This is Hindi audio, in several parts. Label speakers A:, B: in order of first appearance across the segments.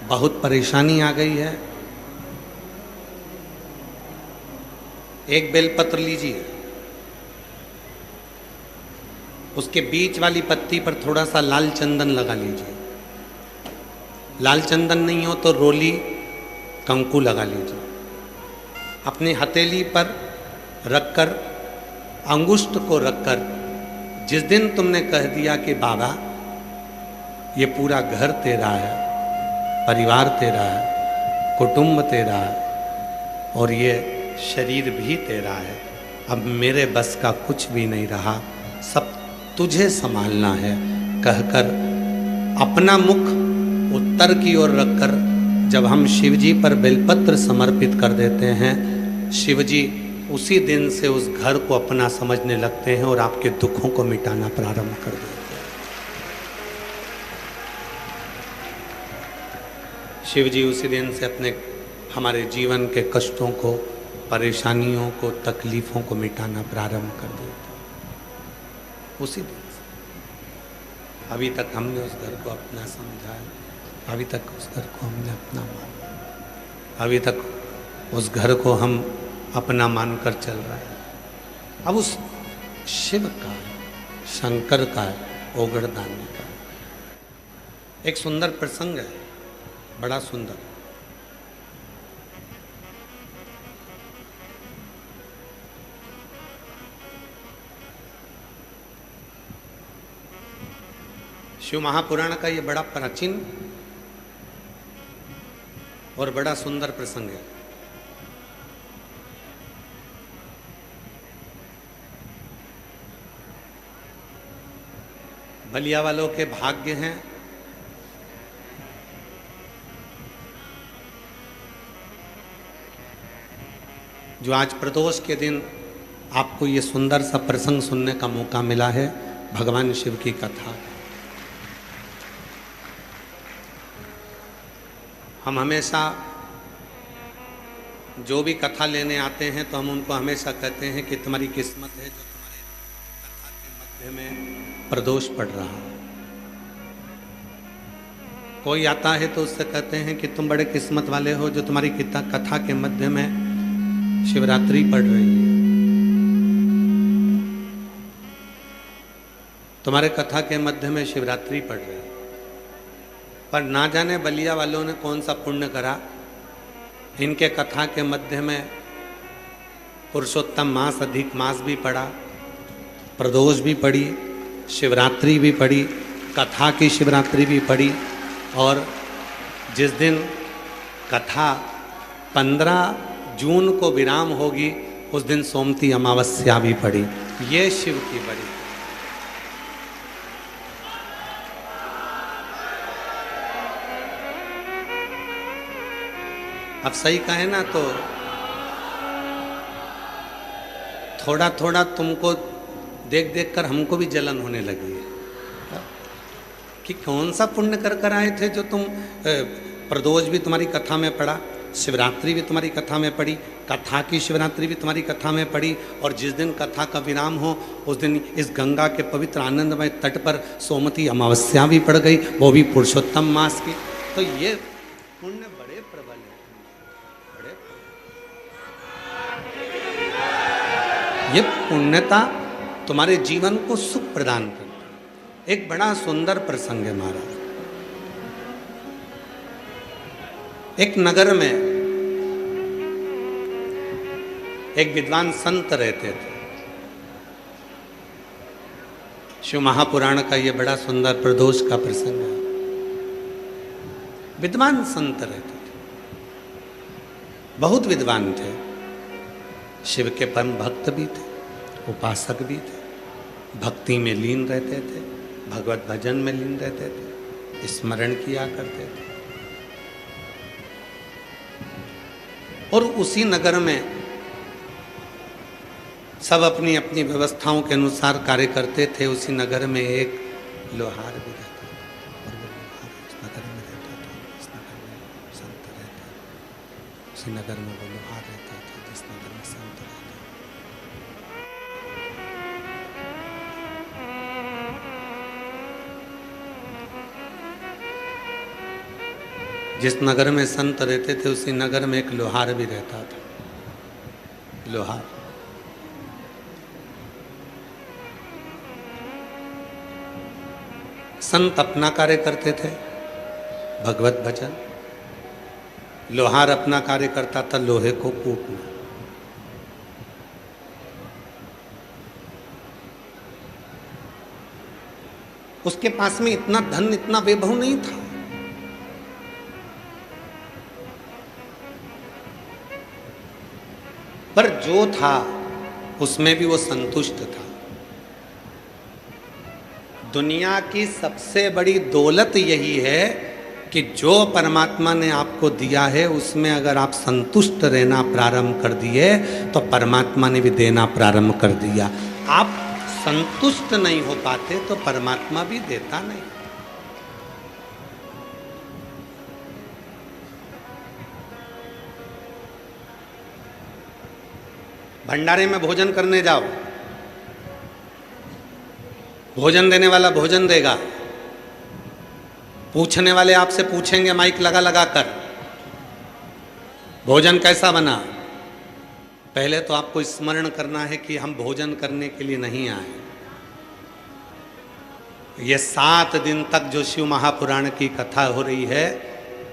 A: बहुत परेशानी आ गई है। एक बेलपत्र लीजिए, उसके बीच वाली पत्ती पर थोड़ा सा लाल चंदन लगा लीजिए। लाल चंदन नहीं हो तो रोली कंकु लगा लीजिए। अपनी हथेली पर रखकर, अंगुष्ठ को रखकर, जिस दिन तुमने कह दिया कि बाबा ये पूरा घर तेरा है, परिवार तेरा है, कुटुंब तेरा है और ये शरीर भी तेरा है, अब मेरे बस का कुछ भी नहीं रहा, सब तुझे संभालना है, कहकर अपना मुख उत्तर की ओर रखकर जब हम शिवजी पर बेलपत्र समर्पित कर देते हैं, शिवजी उसी दिन से उस घर को अपना समझने लगते हैं और आपके दुखों को मिटाना प्रारंभ कर देते हैं। शिवजी उसी दिन से अपने हमारे जीवन के कष्टों को, परेशानियों को, तकलीफों को मिटाना प्रारंभ कर देते हैं उसी दिन से। अभी तक हमने उस घर को अपना समझा है, अभी तक उस घर को हमने अपना माना, अभी तक उस घर को हम अपना मानकर चल रहा है। अब उस शिव का, शंकर का, ओगड़दानी का एक सुंदर प्रसंग है, बड़ा सुंदर। शिव महापुराण का ये बड़ा प्राचीन और बड़ा सुंदर प्रसंग है। बलिया वालों के भाग्य हैं जो आज प्रदोष के दिन आपको ये सुंदर सा प्रसंग सुनने का मौका मिला है, भगवान शिव की कथा। हम हमेशा जो भी कथा लेने आते हैं तो हम उनको हमेशा कहते हैं कि तुम्हारी किस्मत है जो तुम्हारे कथा के मध्य में प्रदोष पड़ रहा है। कोई आता है तो उससे कहते हैं कि तुम बड़े किस्मत वाले हो जो तुम्हारी कथा के मध्य में शिवरात्रि पड़ रही है। तुम्हारे कथा के मध्य में शिवरात्रि पड़ रही है। पर ना जाने बलिया वालों ने कौन सा पुण्य करा, इनके कथा के मध्य में पुरुषोत्तम मास, अधिक मास भी पड़ा, प्रदोष भी पड़ी, शिवरात्रि भी पड़ी, कथा की शिवरात्रि भी पड़ी और जिस दिन कथा 15 जून को विराम होगी उस दिन सोमती अमावस्या भी पड़ी। ये शिव की बड़ी। अब सही कहे ना तो थोड़ा थोड़ा तुमको देख देख कर हमको भी जलन होने लगी है कि कौन सा पुण्य कर कर आए थे जो तुम, प्रदोष भी तुम्हारी कथा में पड़ा, शिवरात्रि भी तुम्हारी कथा में पड़ी, कथा की शिवरात्रि भी तुम्हारी कथा में पड़ी और जिस दिन कथा का विराम हो उस दिन इस गंगा के पवित्र आनंदमय तट पर सोमती अमावस्या भी पड़ गई, वो भी पुरुषोत्तम मास की। तो ये पुण्य बड़े प्रबल है, बड़े। ये पुण्यता तुम्हारे जीवन को सुख प्रदान करती। एक बड़ा सुंदर प्रसंग है महाराज। एक नगर में एक विद्वान संत रहते थे। शिव महापुराण का ये बड़ा सुंदर प्रदोष का प्रसंग है। विद्वान संत रहते थे, बहुत विद्वान थे, शिव के परम भक्त भी थे, उपासक भी थे, भक्ति में लीन रहते थे, भगवत भजन में लीन रहते थे, स्मरण किया करते थे। और उसी नगर में सब अपनी अपनी व्यवस्थाओं के अनुसार कार्य करते थे। उसी नगर में एक लोहार भी रहता था और वो लोहार उस नगर में रहता था, इस नगर में संत रहते थे, उसी नगर में वो लोहार रहता था जिस नगर में संत रहते। जिस नगर में संत रहते थे उसी नगर में एक लोहार भी रहता था। लोहार संत अपना कार्य करते थे, भगवत भजन। लोहार अपना कार्य करता था, लोहे को कूटना। उसके पास में इतना धन, इतना वैभव नहीं था, पर जो था उसमें भी वो संतुष्ट था। दुनिया की सबसे बड़ी दौलत यही है कि जो परमात्मा ने आपको दिया है उसमें अगर आप संतुष्ट रहना प्रारंभ कर दिए तो परमात्मा ने भी देना प्रारंभ कर दिया। आप संतुष्ट नहीं हो पाते तो परमात्मा भी देता नहीं। भंडारे में भोजन करने जाओ, भोजन देने वाला भोजन देगा, पूछने वाले आपसे पूछेंगे माइक लगा लगा कर, भोजन कैसा बना। पहले तो आपको स्मरण करना है कि हम भोजन करने के लिए नहीं आए। ये 7 दिन तक जो शिव महापुराण की कथा हो रही है,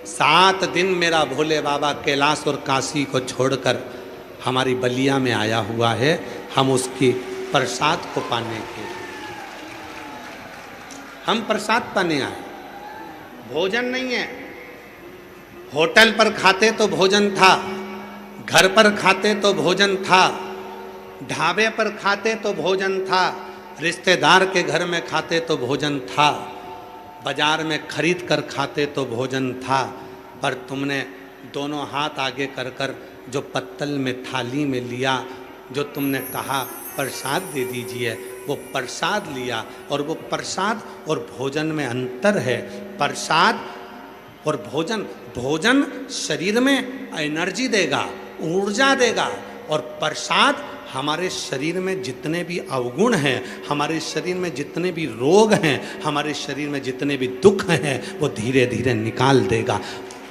A: 7 दिन मेरा भोले बाबा कैलाश और काशी को छोड़कर हमारी बलिया में आया हुआ है। हम उसकी प्रसाद को पाने के लिए, हम प्रसाद पाने आए, भोजन नहीं है। होटल पर खाते तो भोजन था, घर पर खाते तो भोजन था, ढाबे पर खाते तो भोजन था, रिश्तेदार के घर में खाते तो भोजन था, बाजार में खरीद कर खाते तो भोजन था। पर तुमने दोनों हाथ आगे कर कर जो पत्तल में थाली में लिया, जो तुमने कहा प्रसाद दे दीजिए, वो प्रसाद लिया। और वो प्रसाद और भोजन में अंतर है। प्रसाद और भोजन, भोजन शरीर में एनर्जी देगा, ऊर्जा देगा, और प्रसाद हमारे शरीर में जितने भी अवगुण हैं, हमारे शरीर में जितने भी रोग हैं, हमारे शरीर में जितने भी दुख हैं, वो धीरे धीरे निकाल देगा।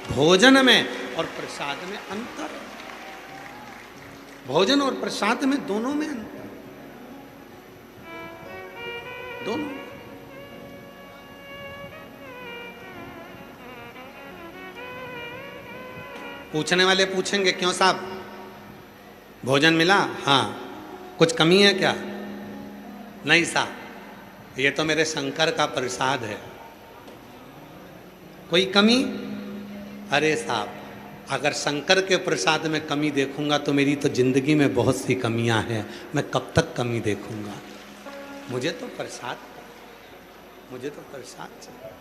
A: भोजन में और प्रसाद में अंतर है। भोजन और प्रसाद में, दोनों में अंतर, दोनों। पूछने वाले पूछेंगे, क्यों साहब भोजन मिला? हाँ। कुछ कमी है क्या? नहीं साहब, ये तो मेरे शंकर का प्रसाद है। कोई कमी? अरे साहब, अगर शंकर के प्रसाद में कमी देखूंगा तो मेरी तो जिंदगी में बहुत सी कमियां हैं, मैं कब तक कमी देखूंगा? मुझे तो प्रसाद, मुझे तो प्रसाद चाहिए।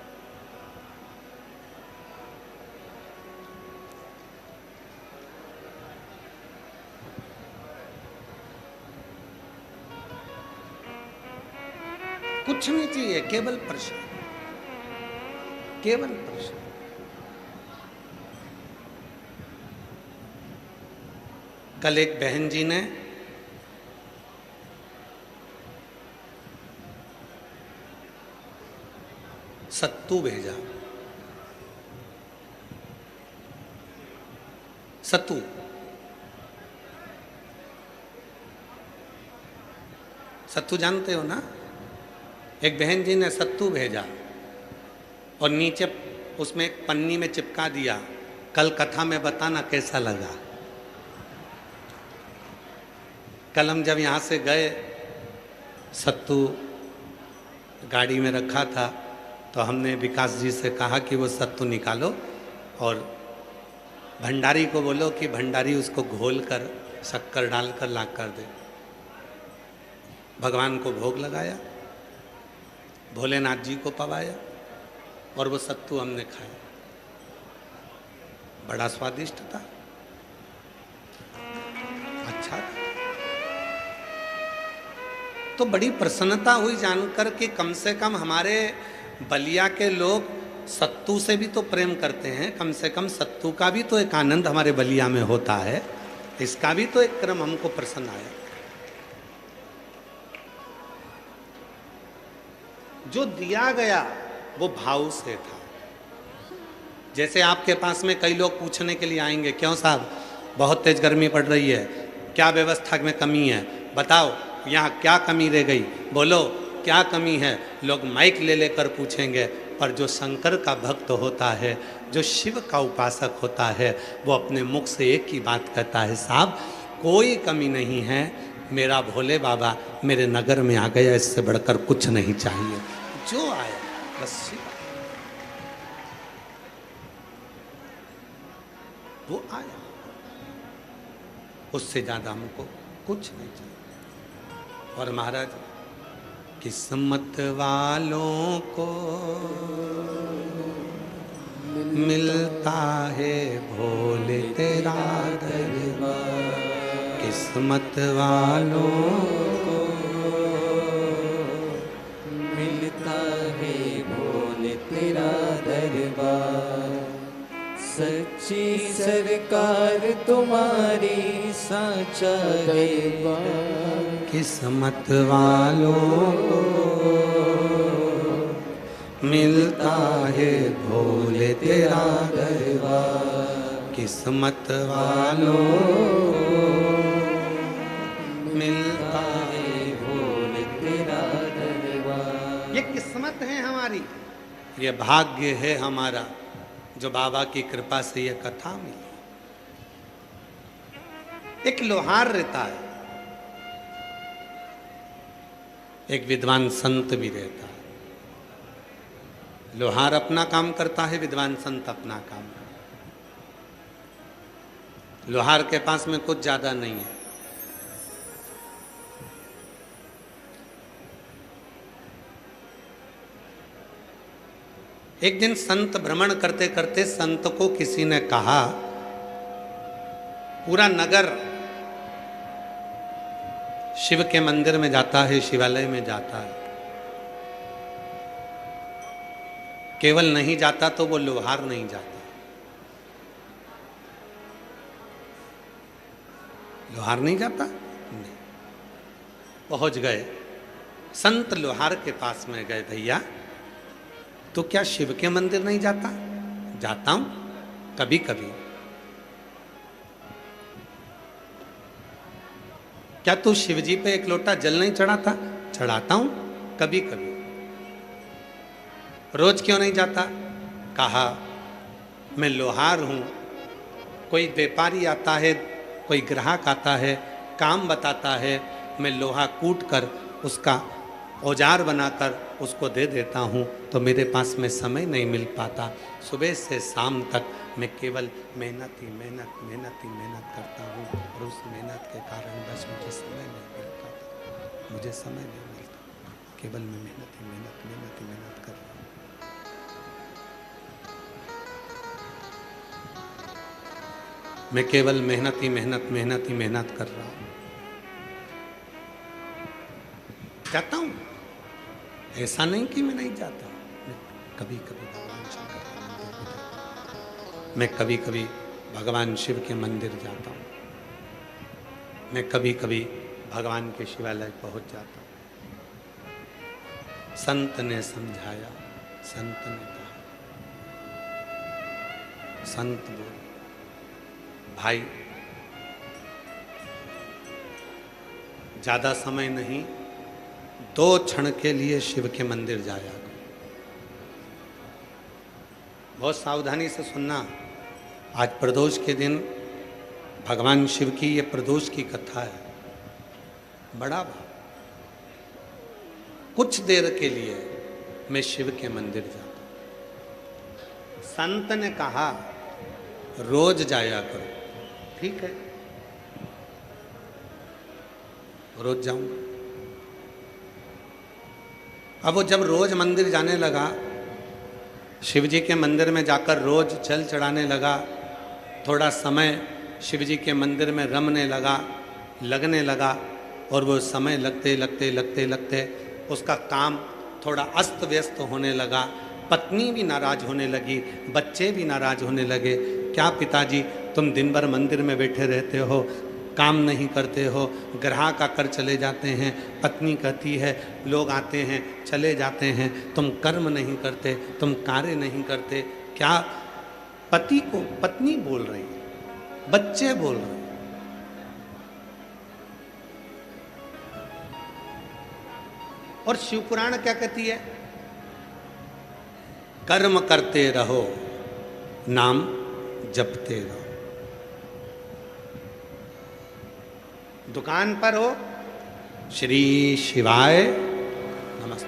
A: कुछ नहीं चाहिए, केवल प्रसाद, केवल प्रसाद। कल एक बहन जी ने सत्तू भेजा, सत्तू। सत्तू जानते हो ना? एक बहन जी ने सत्तू भेजा और नीचे उसमें एक पन्नी में चिपका दिया। कल कथा में बताना कैसा लगा। कल हम जब यहाँ से गए, सत्तू गाड़ी में रखा था, तो हमने विकास जी से कहा कि वो सत्तू निकालो और भंडारी को बोलो कि भंडारी उसको घोल कर शक्कर डालकर ला कर दे। भगवान को भोग लगाया, भोलेनाथ जी को पवाया और वो सत्तू हमने खाया। बड़ा स्वादिष्ट था, अच्छा था। तो बड़ी प्रसन्नता हुई जानकर कि कम से कम हमारे बलिया के लोग सत्तू से भी तो प्रेम करते हैं, कम से कम सत्तू का भी तो एक आनंद हमारे बलिया में होता है। इसका भी तो एक क्रम हमको प्रसन्न आया। जो दिया गया वो भाव से था। जैसे आपके पास में कई लोग पूछने के लिए आएंगे, क्यों साहब बहुत तेज गर्मी पड़ रही है, क्या व्यवस्था में कमी है, बताओ यहाँ क्या कमी रह गई, बोलो क्या कमी है। लोग माइक ले लेकर पूछेंगे, पर जो शंकर का भक्त होता है, जो शिव का उपासक होता है, वो अपने मुख से एक ही बात कहता है, साहब कोई कमी नहीं है, मेरा भोले बाबा मेरे नगर में आ गया, इससे बढ़कर कुछ नहीं चाहिए। जो आया बस शिव, वो आया, उससे ज्यादा हमको कुछ नहीं चाहिए। और महाराज, किस्मत वालों को मिलता है भोले तेरा दरबार, किस्मत वालों को
B: मिलता है भोले तेरा दरबार। सच्ची सरकार तुम्हारी साचा दरबार,
A: किस्मत वालों को मिलता है भोले तेरा दरबार, किस्मत वालों मिलता है
B: भोले तेरा दरबार।
A: ये किस्मत है हमारी, ये भाग्य है हमारा, जो बाबा की कृपा से ये कथा मिली। एक लोहार रहता है, एक विद्वान संत भी रहता है। लोहार अपना काम करता है, विद्वान संत अपना काम करता है। लोहार के पास में कुछ ज्यादा नहीं है, एक दिन संत भ्रमण करते करते संत को किसी ने कहा, पूरा नगर शिव के मंदिर में जाता है, शिवालय में जाता है, केवल नहीं जाता तो वो लोहार नहीं जाता। लोहार नहीं जाता? नहीं। पहुंच गए, संत लोहार के पास में गए, भैया तो क्या शिव के मंदिर नहीं जाता? जाता हूं कभी कभी। क्या तू शिव जी पे एक लोटा जल नहीं चढ़ाता? चढ़ाता हूं कभी कभी। रोज क्यों नहीं जाता? कहा, मैं लोहार हूं, कोई व्यापारी आता है, कोई ग्राहक आता है, काम बताता है, मैं लोहा कूट कर उसका औजार बनाकर उसको दे देता हूँ, तो मेरे पास में समय नहीं मिल पाता। सुबह से शाम तक मैं केवल मेहनत ही मेहनत करता हूँ, और उस मेहनत के कारण बस मुझे समय नहीं मिल पाता, मुझे समय नहीं मिलता, केवल मैं मेहनत ही मेहनत कर रहा हूँ। मैं केवल मेहनत ही मेहनत कर रहा हूँ। जाता हूँ, ऐसा नहीं कि मैं नहीं जाता। मैं कभी कभी भगवान शंकर के मंदिर में जाता हूँ, मैं कभी कभी भगवान शिव के मंदिर जाता हूँ, मैं कभी कभी भगवान के शिवालय पहुँच जाता हूँ। संत ने समझाया, संत ने कहा, संत बोल, भाई ज्यादा समय नहीं, 2 क्षण के लिए शिव के मंदिर जाया करो। बहुत सावधानी से सुनना, आज प्रदोष के दिन भगवान शिव की ये प्रदोष की कथा है। बड़ा भाव, कुछ देर के लिए मैं शिव के मंदिर जाता हूं। संत ने कहा रोज जाया करो। ठीक है, रोज जाऊंगा। अब वो जब रोज मंदिर जाने लगा, शिव जी के मंदिर में जाकर रोज जल चढ़ाने लगा, थोड़ा समय शिव जी के मंदिर में रमने लगा, लगने लगा, और वो समय लगते उसका काम थोड़ा अस्त व्यस्त होने लगा। पत्नी भी नाराज होने लगी, बच्चे भी नाराज होने लगे। क्या पिताजी, तुम दिन भर मंदिर में बैठे रहते हो, काम नहीं करते हो, ग्राहक आकर चले जाते हैं। पत्नी कहती है लोग आते हैं चले जाते हैं, तुम कर्म नहीं करते, तुम कार्य नहीं करते, क्या पति को पत्नी बोल रही है, बच्चे बोल रहे हैं। और शिवपुराण क्या कहती है? कर्म करते रहो, नाम जपते रहो। दुकान पर हो, श्री शिवाय नमस्ते।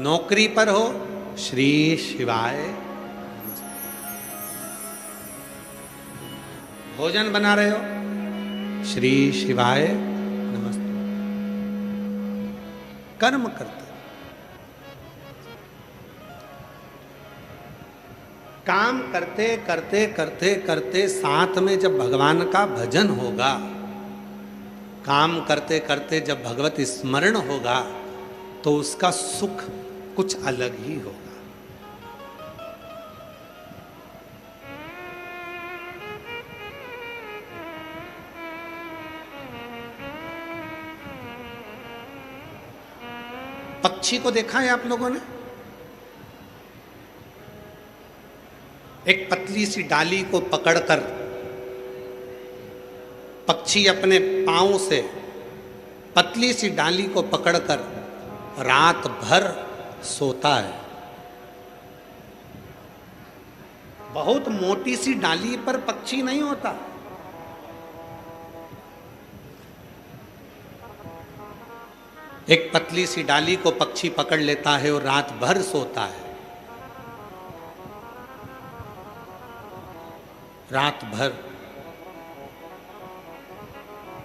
A: नौकरी पर हो, श्री शिवाय नमस्ते। भोजन बना रहे हो, श्री शिवाय नमस्ते। कर्म करते, काम करते करते करते करते साथ में जब भगवान का भजन होगा, काम करते करते जब भगवत स्मरण होगा, तो उसका सुख कुछ अलग ही होगा। पक्षी को देखा है आप लोगों ने? एक पतली सी डाली को पकड़कर पक्षी अपने पांव से पतली सी डाली को पकड़कर रात भर सोता है। बहुत मोटी सी डाली पर पक्षी नहीं होता। एक पतली सी डाली को पक्षी पकड़ लेता है और रात भर सोता है। रात भर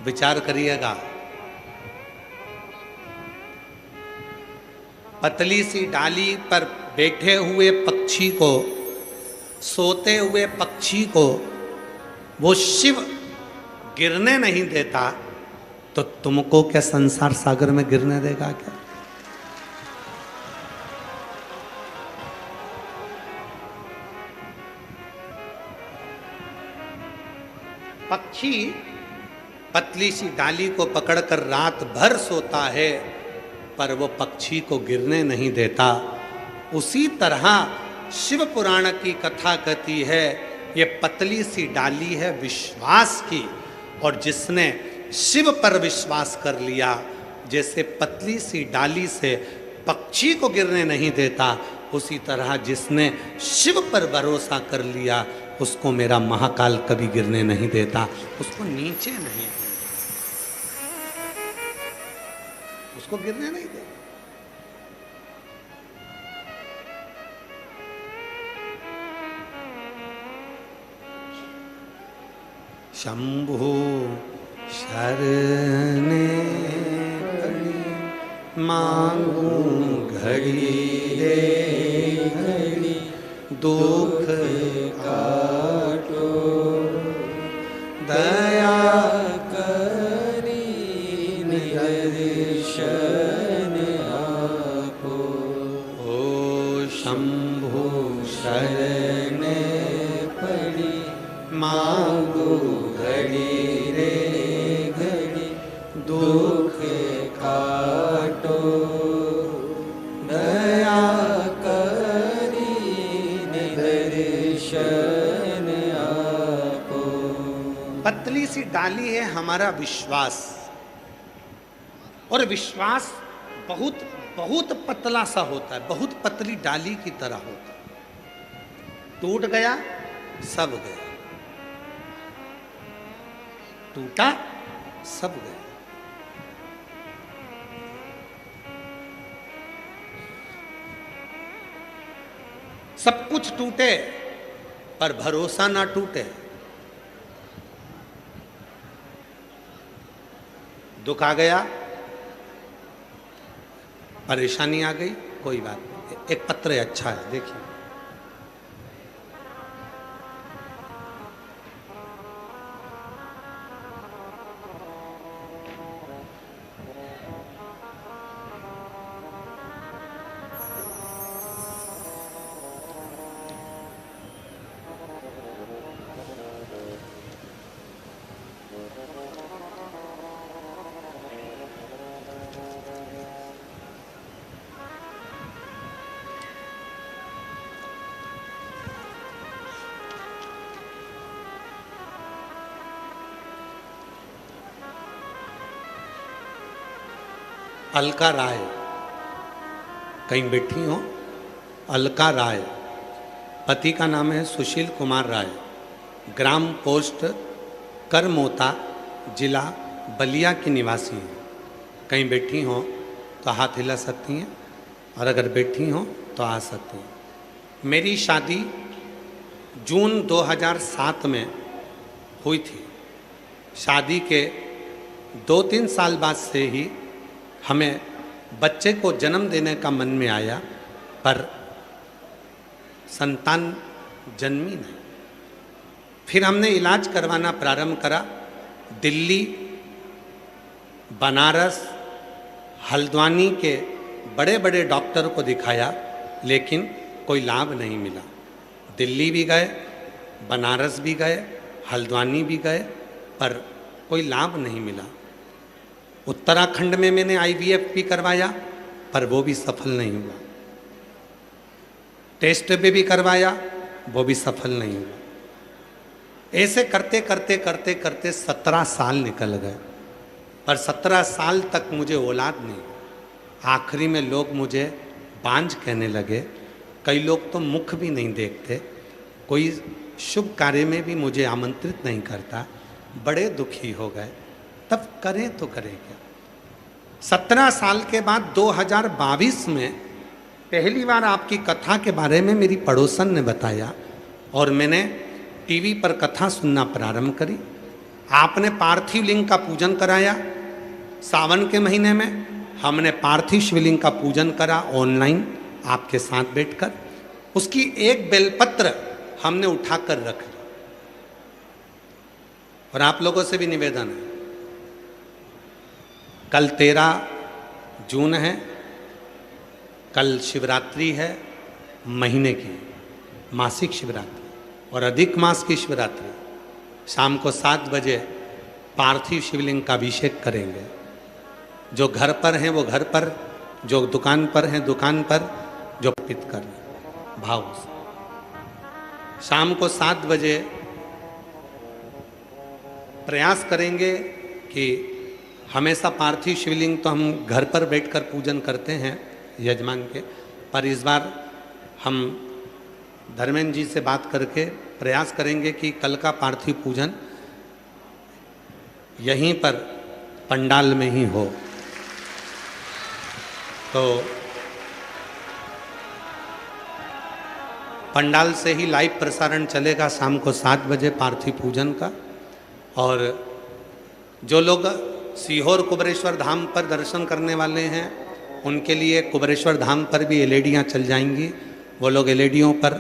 A: विचार करिएगा, पतली सी डाली पर बैठे हुए पक्षी को, सोते हुए पक्षी को वो शिव गिरने नहीं देता, तो तुमको क्या संसार सागर में गिरने देगा क्या? पक्षी पतली सी डाली को पकड़कर रात भर सोता है, पर वो पक्षी को गिरने नहीं देता। उसी तरह शिव पुराण की कथा कहती है, ये पतली सी डाली है विश्वास की, और जिसने शिव पर विश्वास कर लिया, जैसे पतली सी डाली से पक्षी को गिरने नहीं देता, उसी तरह जिसने शिव पर भरोसा कर लिया, उसको मेरा महाकाल कभी गिरने नहीं देता, उसको नीचे नहीं, उसको गिरने नहीं देता। शंभु शरणे पड़ी मांगू घड़ी रे घड़ी, दुख काटो दया करी दर्शन आपो। ओ शंभु शरणे पड़ी मांगू घड़ी रे घड़ी, दुख काटो दया करी दर्शन आपो। पतली सी डाली है हमारा विश्वास, और विश्वास बहुत बहुत पतला सा होता है, बहुत पतली डाली की तरह होता है। टूट गया सब गया, टूटा सब गया। सब कुछ टूटे पर भरोसा ना टूटे। दुख आ गया, परेशानी आ गई, कोई बात नहीं। एक पत्र अच्छा है, देखिए। अलका राय, कहीं बैठी हो, अलका राय, पति का नाम है सुशील कुमार राय, ग्राम पोस्ट करमोता, जिला बलिया की निवासी हैं। कहीं बैठी हो तो हाथ हिला सकती हैं, और अगर बैठी हो तो आ सकती हैं। मेरी शादी जून 2007 में हुई थी। शादी के 2-3 साल बाद से ही हमें बच्चे को जन्म देने का मन में आया, पर संतान जन्मी नहीं। फिर हमने इलाज करवाना प्रारंभ करा। दिल्ली, बनारस, हल्द्वानी के बड़े बड़े डॉक्टर को दिखाया, लेकिन कोई लाभ नहीं मिला। दिल्ली भी गए, बनारस भी गए, हल्द्वानी भी गए, पर कोई लाभ नहीं मिला। उत्तराखंड में मैंने IVF भी करवाया, पर वो भी सफल नहीं हुआ। टेस्ट भी करवाया, वो भी सफल नहीं हुआ। ऐसे करते करते करते करते 17 साल निकल गए, पर 17 साल तक मुझे औलाद नहीं। आखिरी में लोग मुझे बांझ कहने लगे। कई लोग तो मुख भी नहीं देखते, कोई शुभ कार्य में भी मुझे आमंत्रित नहीं करता। बड़े दुखी हो गए। तब करें तो करें क्या। 17 साल के बाद 2022 में पहली बार आपकी कथा के बारे में मेरी पड़ोसन ने बताया, और मैंने टीवी पर कथा सुनना प्रारंभ करी। आपने पार्थिव लिंग का पूजन कराया। सावन के महीने में हमने पार्थिव शिवलिंग का पूजन करा ऑनलाइन आपके साथ बैठकर। उसकी एक बेलपत्र हमने उठाकर रख ली। और आप लोगों से भी निवेदन है, कल 13 जून है, कल शिवरात्रि है, महीने की मासिक शिवरात्रि और अधिक मास की शिवरात्रि। शाम को 7 बजे पार्थिव शिवलिंग का अभिषेक करेंगे। जो घर पर हैं वो घर पर, जो दुकान पर हैं दुकान पर, जो अर्पित कर भाव से। शाम को 7 बजे प्रयास करेंगे कि हमेशा पार्थिव शिवलिंग तो हम घर पर बैठकर पूजन करते हैं यजमान के, पर इस बार हम धर्मेंद्र जी से बात करके प्रयास करेंगे कि कल का पार्थिव पूजन यहीं पर पंडाल में ही हो। तो पंडाल से ही लाइव प्रसारण चलेगा शाम को 7 बजे पार्थिव पूजन का। और जो लोग सीहोर कुबेरेश्वर धाम पर दर्शन करने वाले हैं, उनके लिए कुबेरेश्वर धाम पर भी एलईडियाँ चल जाएंगी। वो लोग एलईडियों पर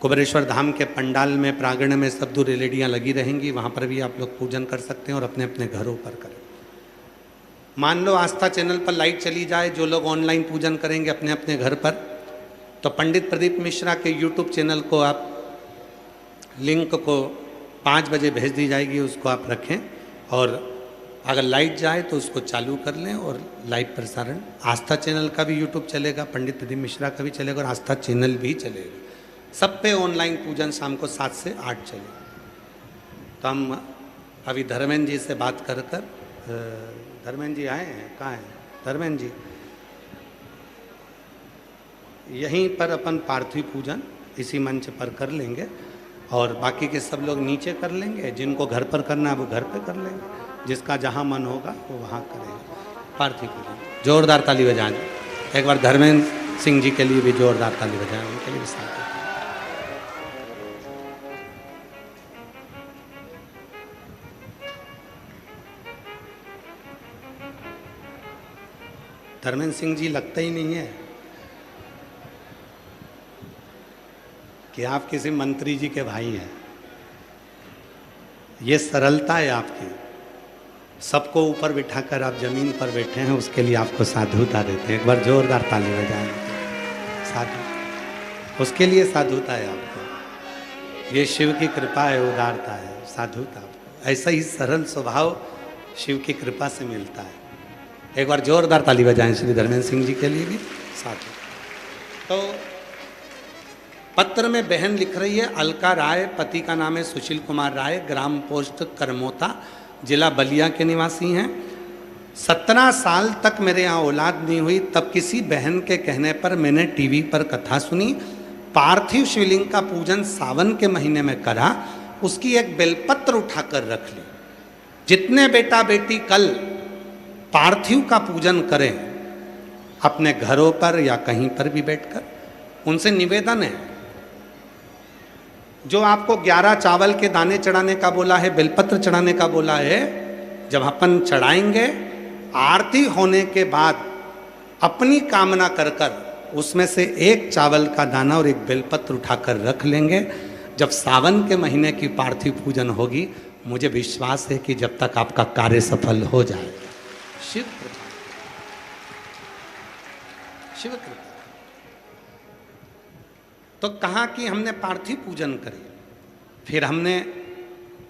A: कुबेरेश्वर धाम के पंडाल में प्रांगण में सब दूर एलईडियाँ लगी रहेंगी, वहाँ पर भी आप लोग पूजन कर सकते हैं और अपने अपने घरों पर करें। मान लो आस्था चैनल पर लाइट चली जाए, जो लोग ऑनलाइन पूजन करेंगे अपने अपने घर पर, तो पंडित प्रदीप मिश्रा के यूट्यूब चैनल को आप लिंक को 5 बजे भेज दी जाएगी, उसको आप रखें। और अगर लाइट जाए तो उसको चालू कर लें और लाइव प्रसारण आस्था चैनल का भी यूट्यूब चलेगा, पंडित प्रदीप मिश्रा का भी चलेगा और आस्था चैनल भी चलेगा। सब पे ऑनलाइन पूजन शाम को 7 से 8 चलेगा। तो हम अभी धर्मेंद्र जी से बात कर धर्मेंद्र जी आए हैं, कहाँ हैं धर्मेंद्र जी? यहीं पर अपन पार्थिव पूजन इसी मंच पर कर लेंगे और बाकी के सब लोग नीचे कर लेंगे। जिनको घर पर करना है वो घर पे कर लेंगे, जिसका जहाँ मन होगा वो वहाँ करेंगे पार्थिव पूजन। जोरदार ताली बजाएं। एक बार धर्मेंद्र सिंह जी के लिए भी जोरदार ताली बजाएं, उनके लिए भी साथ। धर्मेंद्र सिंह जी लगता ही नहीं है कि आप किसी मंत्री जी के भाई हैं। ये सरलता है आपकी। सबको ऊपर बिठाकर आप जमीन पर बैठे हैं, उसके लिए आपको साधुता देते हैं। एक बार जोरदार ताली बजाएं। साधु, उसके लिए साधुता है आपको। ये शिव की कृपा है, उदारता है, साधुता आपको। ऐसा ही सरल स्वभाव शिव की कृपा से मिलता है। एक बार जोरदार ताली बजाएं श्री धर्मेंद्र सिंह जी के लिए भी साधु। तो पत्र में बहन लिख रही है, अलका राय, पति का नाम है सुशील कुमार राय, ग्राम पोस्ट करमोता, जिला बलिया के निवासी हैं। 17 साल तक मेरे यहाँ औलाद नहीं हुई, तब किसी बहन के कहने पर मैंने टीवी पर कथा सुनी। पार्थिव शिवलिंग का पूजन सावन के महीने में करा, उसकी एक बेलपत्र उठाकर रख ली। जितने बेटा बेटी कल पार्थिव का पूजन करें अपने घरों पर या कहीं पर भी बैठकर, उनसे निवेदन है, जो आपको 11 चावल के दाने चढ़ाने का बोला है, बेलपत्र चढ़ाने का बोला है, जब अपन चढ़ाएंगे आरती होने के बाद अपनी कामना कर कर उसमें से एक चावल का दाना और एक बेलपत्र उठाकर रख लेंगे। जब सावन के महीने की पार्थिव पूजन होगी, मुझे विश्वास है कि जब तक आपका कार्य सफल हो जाए। शिव कृपा, शिव कृपा। तो कहा कि हमने पार्थिव पूजन करी, फिर हमने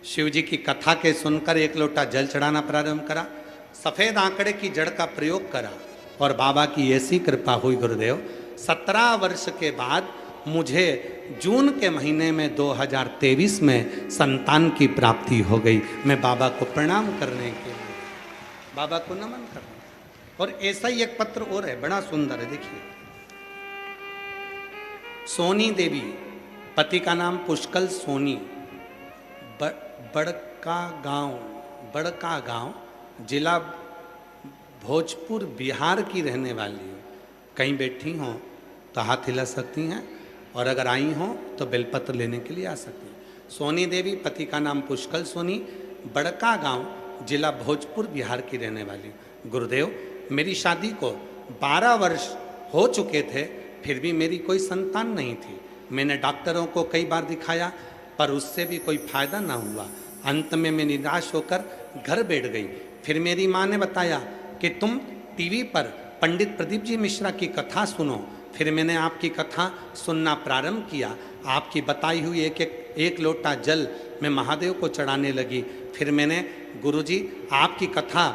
A: शिव जी की कथा के सुनकर एक लोटा जल चढ़ाना प्रारंभ करा, सफेद आंकड़े की जड़ का प्रयोग करा और बाबा की ऐसी कृपा हुई गुरुदेव, 17 वर्ष के बाद मुझे जून के महीने में 2023 में संतान की प्राप्ति हो गई। मैं बाबा को प्रणाम करने के लिए, बाबा को नमन करने। और ऐसा ही एक पत्र और है, बड़ा सुंदर है, देखिए। सोनी देवी, पति का नाम पुष्कल सोनी, बड़का गांव, जिला भोजपुर, बिहार की रहने वाली हूँ। कहीं बैठी हों तो हाथ हिला सकती हैं, और अगर आई हों तो बेलपत्र लेने के लिए आ सकती हैं। सोनी देवी, पति का नाम पुष्कल सोनी, बड़का गांव, जिला भोजपुर, बिहार की रहने वाली। गुरुदेव, मेरी शादी को 12 वर्ष हो चुके थे, फिर भी मेरी कोई संतान नहीं थी। मैंने डॉक्टरों को कई बार दिखाया, पर उससे भी कोई फायदा ना हुआ। अंत में मैं निराश होकर घर बैठ गई। फिर मेरी माँ ने बताया कि तुम टीवी पर पंडित प्रदीप जी मिश्रा की कथा सुनो। फिर मैंने आपकी कथा सुनना प्रारंभ किया। आपकी बताई हुई एक लोटा जल मैं महादेव को चढ़ाने लगी। फिर मैंने गुरुजी आपकी कथा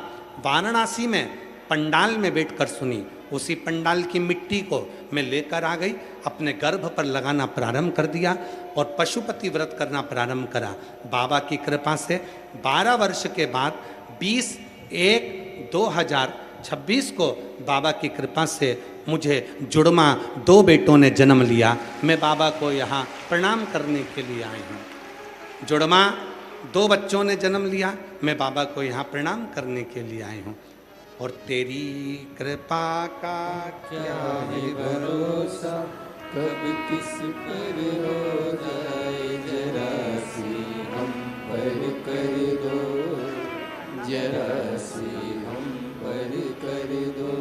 A: वाराणसी में पंडाल में बैठकर सुनी। उसी पंडाल की मिट्टी को मैं लेकर आ गई, अपने गर्भ पर लगाना प्रारंभ कर दिया और पशुपति व्रत करना प्रारंभ करा। बाबा की कृपा से 12 वर्ष के बाद 20/1/2026 को बाबा की कृपा से मुझे जुड़मा 2 बेटों ने जन्म लिया। मैं बाबा को यहाँ प्रणाम करने के लिए आई हूँ। जुड़मा 2 बच्चों ने जन्म लिया, मैं बाबा को यहाँ प्रणाम करने के लिए आई हूँ। और तेरी कृपा का क्या है भरोसा,
B: कब किस पर हो जाए, जरा सी हम पर कर दो, जरा सी हम पर कर दो।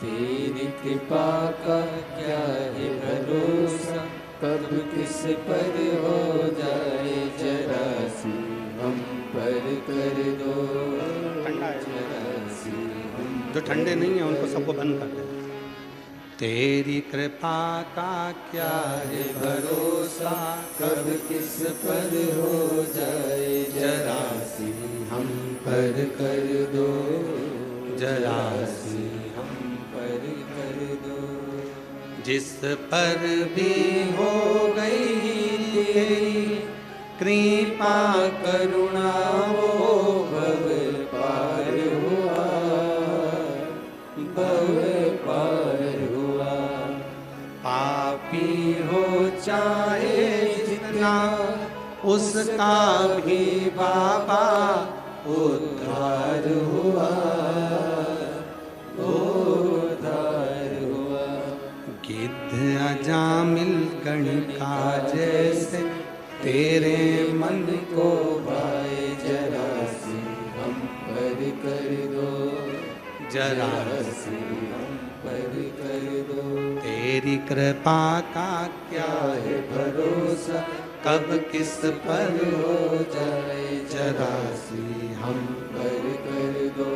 B: तेरी कृपा का क्या है भरोसा, कब किस पर हो जाए, जरा सी हम पर कर दो, जरा सी हम।
A: जो ठंडे नहीं है उनको सबको बंद कर दे। तेरी कृपा का क्या है
B: भरोसा, कब किस पर हो जाए, जरा सी हम पर कर दो, जरा सी हम पर कर दो।
A: जिस पर भी हो गई तेरी कृपा
B: करुणा वो भव पार हुआ, भव पार हुआ।
A: पापी
B: हो चाहे जितना,
A: उसका भी बाबा
B: उद्धार हुआ, उद्धार हुआ।
A: गिद्ध अजामिल गणिका जैसे तेरे मन
B: को भाए, जरा सी हम पर कर दो,
A: जरा
B: सी हम पर कर दो।
A: तेरी कृपा का क्या
B: है भरोसा,
A: कब किस पर
B: हो जाए, जरा सी हम पर कर दो,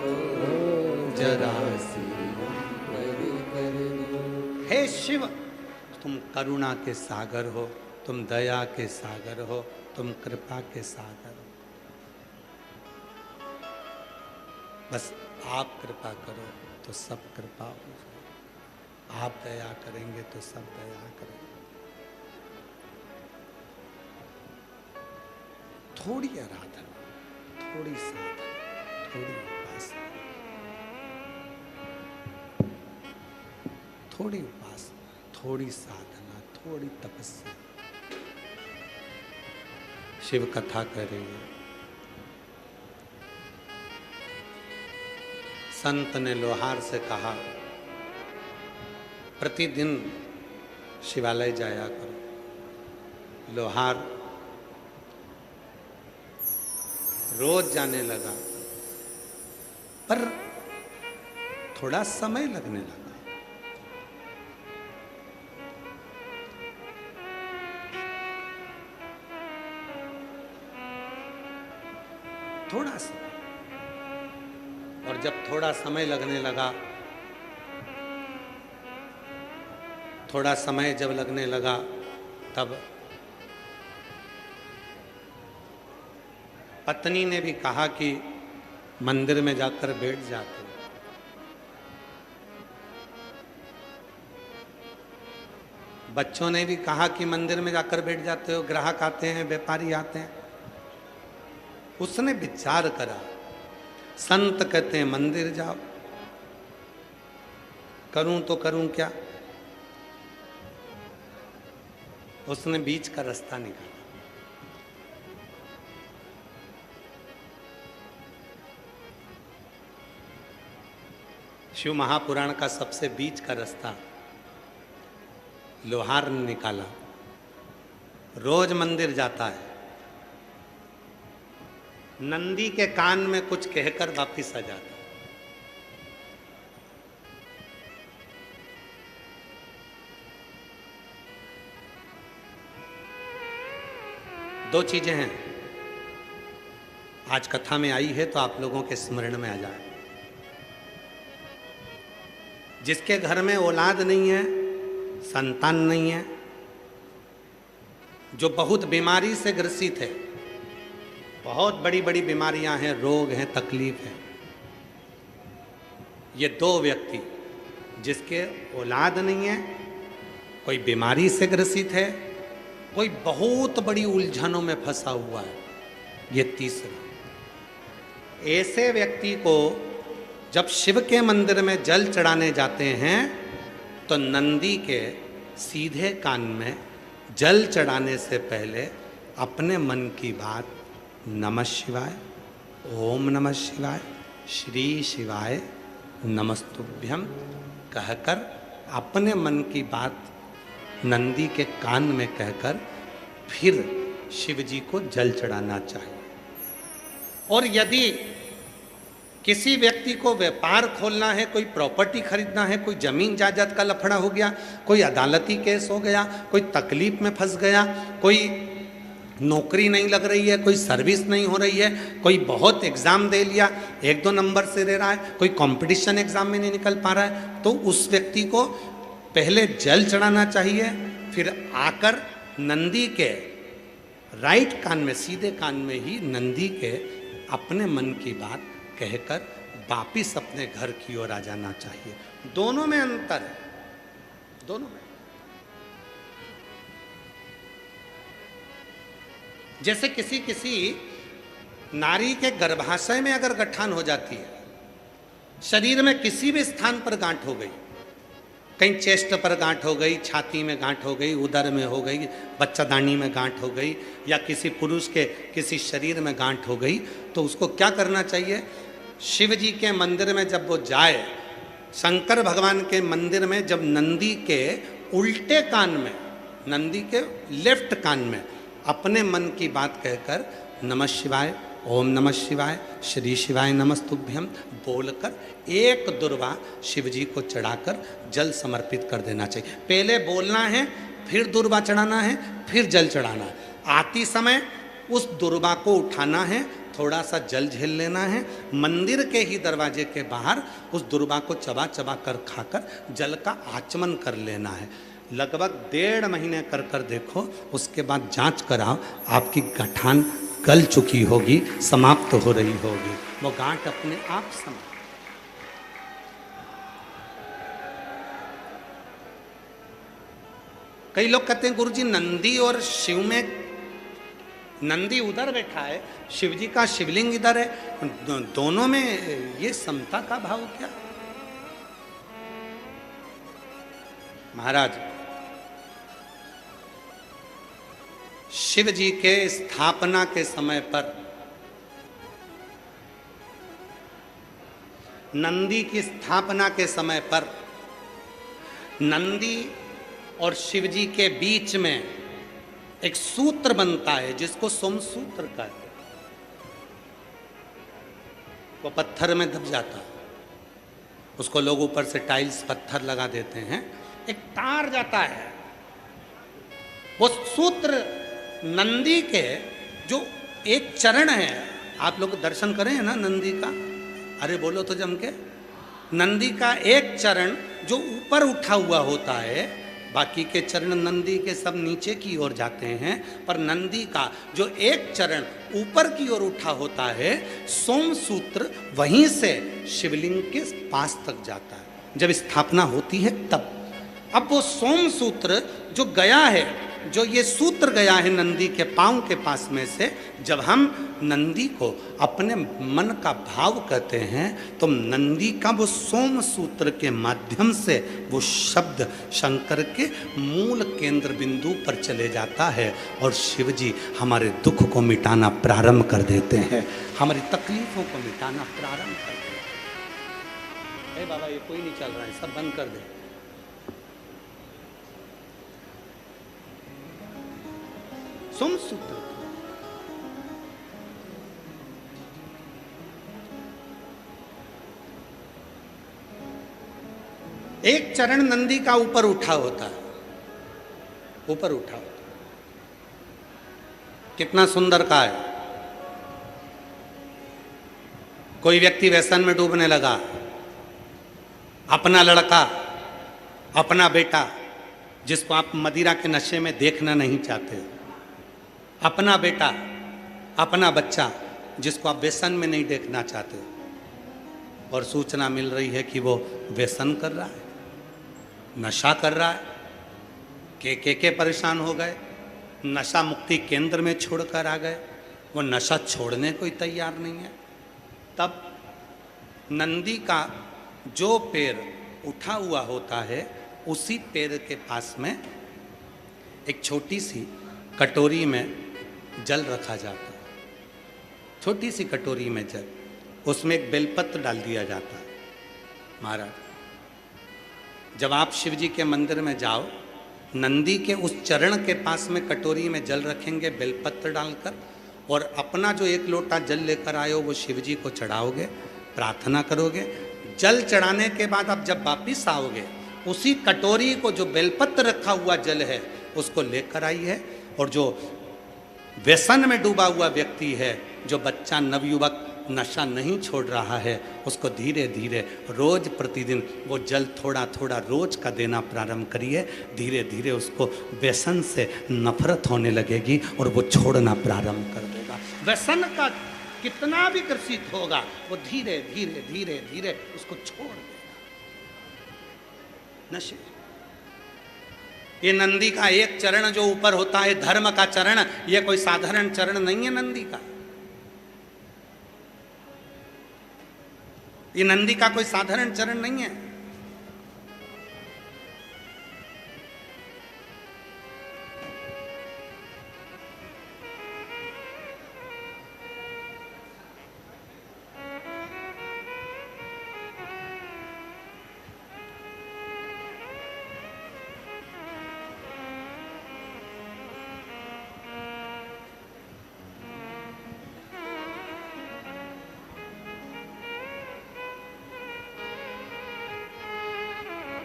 B: जरा सी हम पर कर दो।
A: हे शिव, तुम करुणा के सागर हो, तुम दया के सागर हो, तुम कृपा के सागर हो। बस आप कृपा करो तो सब कृपा हो जाए, आप दया करेंगे तो सब दया करेंगे। थोड़ी आराधना, थोड़ी साधना, थोड़ी उपासना, थोड़ी उपासना, थोड़ी साधना, थोड़ी तपस्या। शिव कथा कर रही है। संत ने लोहार से कहा, प्रतिदिन शिवालय जाया करो। लोहार रोज जाने लगा, पर थोड़ा समय लगने लगा। थोड़ा सा, और जब थोड़ा समय लगने लगा, थोड़ा समय जब लगने लगा, तब पत्नी ने भी कहा कि मंदिर में जाकर बैठ जाते। बच्चों ने भी कहा कि मंदिर में जाकर बैठ जाते हो, ग्राहक आते हैं, व्यापारी आते हैं। उसने विचार करा, संत कहते हैं मंदिर जाओ, करूं तो करूं क्या। उसने बीच का रास्ता निकाला। शिव महापुराण का सबसे बीच का रास्ता लोहार ने निकाला। रोज मंदिर जाता है, नंदी के कान में कुछ कहकर वापिस आ जाता। दो चीजें हैं, आज कथा में आई है तो आप लोगों के स्मरण में आ जाए। जिसके घर में औलाद नहीं है, संतान नहीं है, जो बहुत बीमारी से ग्रसित है, बहुत बड़ी बड़ी बीमारियां हैं, रोग हैं, तकलीफ है, ये दो व्यक्ति जिसके औलाद नहीं है, कोई बीमारी से ग्रसित है, कोई बहुत बड़ी उलझनों में फंसा हुआ है, ये तीसरा। ऐसे व्यक्ति को जब शिव के मंदिर में जल चढ़ाने जाते हैं तो नंदी के सीधे कान में जल चढ़ाने से पहले अपने मन की बात नमः शिवाय, ओम नमः शिवाय, श्री शिवाय नमस्तुभ्यम कहकर अपने मन की बात नंदी के कान में कहकर फिर शिव जी को जल चढ़ाना चाहिए। और यदि किसी व्यक्ति को व्यापार खोलना है, कोई प्रॉपर्टी खरीदना है, कोई जमीन जायदाद का लफड़ा हो गया, कोई अदालती केस हो गया, कोई तकलीफ में फंस गया, कोई नौकरी नहीं लग रही है, कोई सर्विस नहीं हो रही है, कोई बहुत एग्जाम दे लिया, 1-2 नंबर से दे रहा है, कोई कंपटीशन एग्जाम में नहीं निकल पा रहा है, तो उस व्यक्ति को पहले जल चढ़ाना चाहिए, फिर आकर नंदी के राइट कान में, सीधे कान में ही नंदी के अपने मन की बात कहकर वापिस अपने घर की ओर आ जाना चाहिए। दोनों में अंतर है, दोनों में। जैसे किसी नारी के गर्भाशय में अगर गठान हो जाती है, शरीर में किसी भी स्थान पर गांठ हो गई, कहीं चेस्ट पर गांठ हो गई, छाती में गांठ हो गई, उदर में हो गई, बच्चादानी में गांठ हो गई, या किसी पुरुष के किसी शरीर में गांठ हो गई, तो उसको क्या करना चाहिए? शिव जी के मंदिर में जब वो जाए, शंकर भगवान के मंदिर में जब नंदी के उल्टे कान में, नंदी के लेफ्ट कान में अपने मन की बात कहकर नमः शिवाय, ओम नमः शिवाय, श्री शिवाय नमस्तुभ्यम बोलकर एक दुर्वा शिव जी को चढ़ाकर जल समर्पित कर देना चाहिए। पहले बोलना है, फिर दुर्वा चढ़ाना है, फिर जल चढ़ाना है। आती समय उस दुर्वा को उठाना है, थोड़ा सा जल झेल लेना है, मंदिर के ही दरवाजे के बाहर उस दुर्वा को चबा चबा कर खाकर जल का आचमन कर लेना है। लगभग 1.5 महीने कर कर देखो, उसके बाद जांच कराओ, आपकी गठान गल चुकी होगी, समाप्त हो रही होगी, वो गांठ अपने आप समाप्त। कई लोग कहते हैं गुरुजी नंदी और शिव में नंदी उधर बैठा है, शिव जी का शिवलिंग इधर है, दोनों में ये समता का भाव क्या? महाराज, शिव जी के स्थापना के समय पर नंदी की स्थापना के समय पर नंदी और शिव जी के बीच में एक सूत्र बनता है जिसको सोम सूत्र कहते हैं। वो पत्थर में दब जाता है, उसको लोग ऊपर से टाइल्स पत्थर लगा देते हैं, एक तार जाता है। वो सूत्र नंदी के जो एक चरण है, आप लोग दर्शन करें ना नंदी का, अरे बोलो तो जम के, नंदी का एक चरण जो ऊपर उठा हुआ होता है, बाकी के चरण नंदी के सब नीचे की ओर जाते हैं, पर नंदी का जो एक चरण ऊपर की ओर उठा होता है, सोम सूत्र वहीं से शिवलिंग के पास तक जाता है। जब स्थापना होती है तब अब वो सोम सूत्र जो गया है, जो ये सूत्र गया है नंदी के पांव के पास में से, जब हम नंदी को अपने मन का भाव कहते हैं तो नंदी का वो सोम सूत्र के माध्यम से वो शब्द शंकर के मूल केंद्र बिंदु पर चले जाता है और शिव जी हमारे दुख को मिटाना प्रारंभ कर देते हैं, हमारी तकलीफों को मिटाना प्रारंभ कर देते हैं। अरे बाबा, ये कोई नहीं चल रहा है, सब बंद कर दे। सोम सूत्र एक चरण नंदी का ऊपर उठा होता है, ऊपर उठा होता है। कितना सुंदर का है। कोई व्यक्ति व्यसन में डूबने लगा, अपना लड़का, अपना बेटा, जिसको आप मदिरा के नशे में देखना नहीं चाहते, अपना बेटा, अपना बच्चा जिसको आप व्यसन में नहीं देखना चाहते, और सूचना मिल रही है कि वो व्यसन कर रहा है, नशा कर रहा है, के परेशान हो गए, नशा मुक्ति केंद्र में छोड़कर आ गए, वो नशा छोड़ने को ही तैयार नहीं है। तब नंदी का जो पैर उठा हुआ होता है, उसी पैर के पास में एक छोटी सी कटोरी में जल रखा जाता है, छोटी सी कटोरी में जल, उसमें एक बेलपत्र डाल दिया जाता है। महाराज, जब आप शिव जी के मंदिर में जाओ, नंदी के उस चरण के पास में कटोरी में जल रखेंगे बेलपत्र डालकर, और अपना जो एक लोटा जल लेकर आए हो वो शिव जी को चढ़ाओगे, प्रार्थना करोगे। जल चढ़ाने के बाद आप जब वापिस आओगे, उसी कटोरी को जो बेलपत्र रखा हुआ जल है उसको लेकर आई है, और जो व्यसन में डूबा हुआ व्यक्ति है, जो बच्चा नवयुवक नशा नहीं छोड़ रहा है, उसको धीरे धीरे रोज प्रतिदिन वो जल थोड़ा थोड़ा रोज का देना प्रारंभ करिए। धीरे धीरे उसको व्यसन से नफरत होने लगेगी और वो छोड़ना प्रारंभ कर देगा। व्यसन का कितना भी ग्रसित होगा, वो धीरे धीरे धीरे धीरे उसको छोड़ देगा। नशे, ये नंदी का एक चरण जो ऊपर होता है, धर्म का चरण, ये कोई साधारण चरण नहीं है नंदी का। ये नंदी का कोई साधारण चरण नहीं है।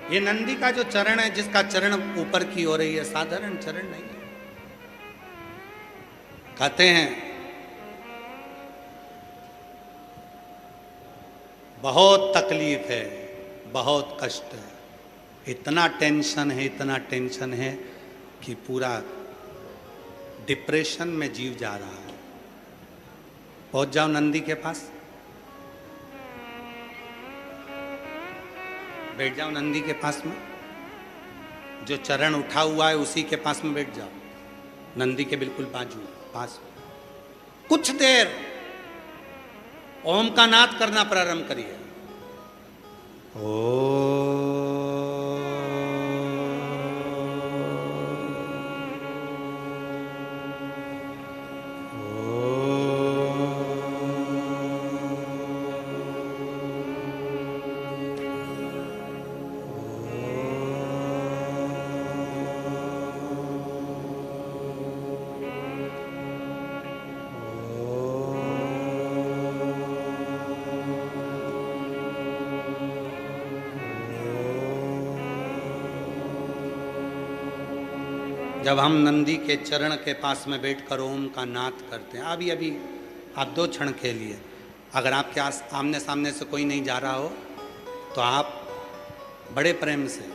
A: ये नंदी का जो चरण है, जिसका चरण ऊपर की हो रही है, साधारण चरण नहीं है। कहते हैं बहुत तकलीफ है, बहुत कष्ट है, इतना टेंशन है, इतना टेंशन है कि पूरा डिप्रेशन में जीव जा रहा है। पहुंच जाओ नंदी के पास, बैठ जाओ नंदी के पास में, जो चरण उठा हुआ है उसी के पास में बैठ जाओ, नंदी के बिल्कुल बाजू पास में। कुछ देर ओम का नाद करना प्रारंभ करिए। जब हम नंदी के चरण के पास में बैठकर ओम का नाद करते हैं, अभी अभी आप 2 क्षण के लिए, अगर आपके आमने सामने से कोई नहीं जा रहा हो तो आप बड़े प्रेम से,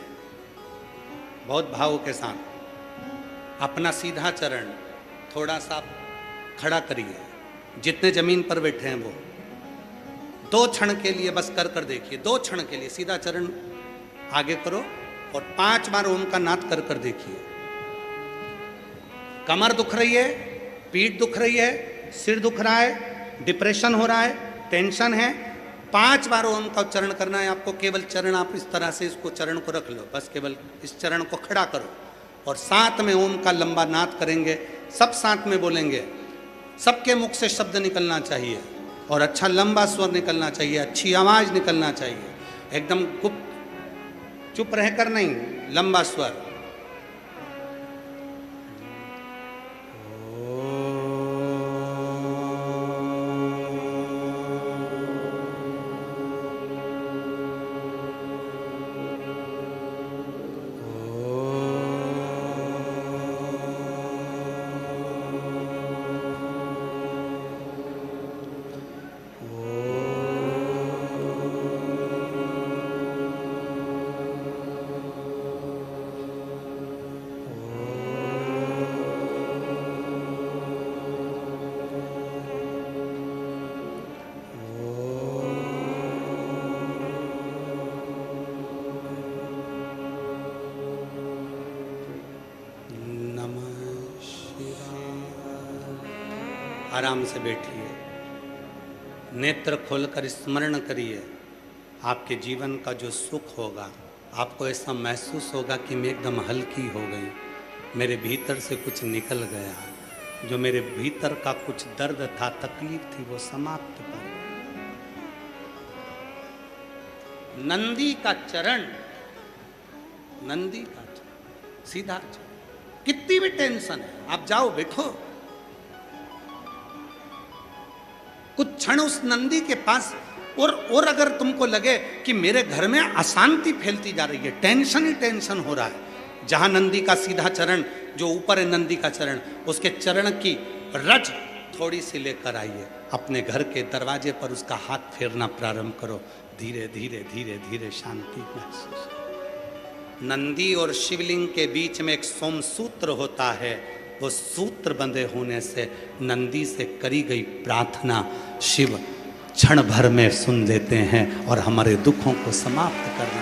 A: बहुत भाव के साथ अपना सीधा चरण थोड़ा सा खड़ा करिए। जितने जमीन पर बैठे हैं वो 2 क्षण के लिए बस कर देखिए। 2 क्षण के लिए सीधा चरण आगे करो और 5 बार ओम का नाद कर देखिए। कमर दुख रही है, पीठ दुख रही है, सिर दुख रहा है, डिप्रेशन हो रहा है, टेंशन है, 5 बार ओम का उच्चारण करना है आपको। केवल चरण आप इस तरह से इसको चरण को रख लो, बस केवल इस चरण को खड़ा करो और साथ में ओम का लंबा नाद करेंगे। सब साथ में बोलेंगे, सबके मुख से शब्द निकलना चाहिए और अच्छा लंबा स्वर निकलना चाहिए, अच्छी आवाज निकलना चाहिए, एकदम गुप्त चुप रहकर नहीं, लंबा स्वर। आराम से बैठिए, नेत्र खोलकर स्मरण करिए। आपके जीवन का जो सुख होगा, आपको ऐसा महसूस होगा कि मैं एकदम हल्की हो गई, मेरे भीतर से कुछ निकल गया, जो मेरे भीतर का कुछ दर्द था, तकलीफ थी, वो समाप्त हो गई। नंदी का चरण, नंदी का चरण, सीधा चरण। कितनी भी टेंशन है, आप जाओ बैठो, कुछ क्षण उस नंदी के पास। और अगर तुमको लगे कि मेरे घर में अशांति फैलती जा रही है, टेंशन ही टेंशन हो रहा है, जहां नंदी का सीधा चरण, जो ऊपर है नंदी का चरण, उसके चरण की रज थोड़ी सी लेकर आइए, अपने घर के दरवाजे पर उसका हाथ फेरना प्रारंभ करो। धीरे धीरे धीरे धीरे शांति महसूस। नंदी और शिवलिंग के बीच में एक सोमसूत्र होता है, वो सूत्र बंधे होने से नंदी से करी गई प्रार्थना शिव क्षण भर में सुन लेते हैं और हमारे दुखों को समाप्त करना